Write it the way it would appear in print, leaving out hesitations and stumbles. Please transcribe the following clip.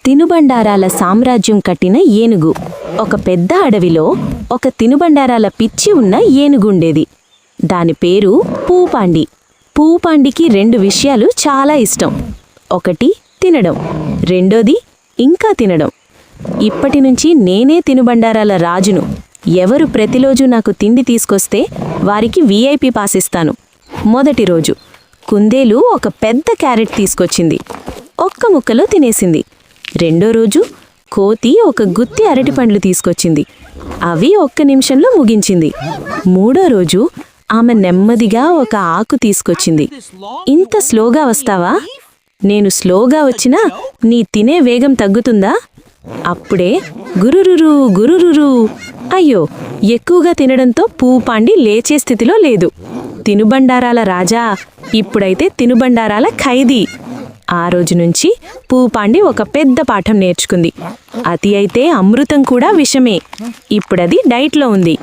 తినుబండారాల సామ్రాజ్యం కట్టిన ఏనుగు. ఒక పెద్ద అడవిలో ఒక తినుబండారాల పిచ్చి ఉన్న ఏనుగుండేది. దాని పేరు పూపాండి. పూపాండికి 2 విషయాలు చాలా ఇష్టం. ఒకటి తినడం, రెండోది ఇంకా తినడం. ఇప్పటి నుంచి నేనే తినుబండారాల రాజును. ఎవరు ప్రతిరోజు నాకు తిండి తీసుకొస్తే వారికి VIP పాస్ ఇస్తాను. మొదటి రోజు కుందేలు ఒక పెద్ద క్యారెట్ తీసుకొచ్చింది. ఒక్క ముక్కలో తినేసింది. రెండో రోజు కోతి ఒక గుత్తి అరటిపండ్లు తీసుకొచ్చింది. అవి 1 నిమిషంలో ముగించింది. మూడో రోజు ఆమె నెమ్మదిగా ఒక ఆకు తీసుకొచ్చింది. ఇంత స్లోగా వస్తావా? నేను స్లోగా వచ్చినా నీ తినే వేగం తగ్గుతుందా? అప్పుడే గురురురు గురురురు. అయ్యో, ఎక్కువగా తినడంతో పూపాండి లేచే స్థితిలో లేదు. తినుబండారాల రాజా ఇప్పుడైతే తినుబండారాల ఖైదీ. ఆ రోజు నుంచి పూపాండి ఒక పెద్ద పాఠం నేర్చుకుంది. అతి అయితే అమృతం కూడా విషమే. ఇప్పుడది డైట్లో ఉంది.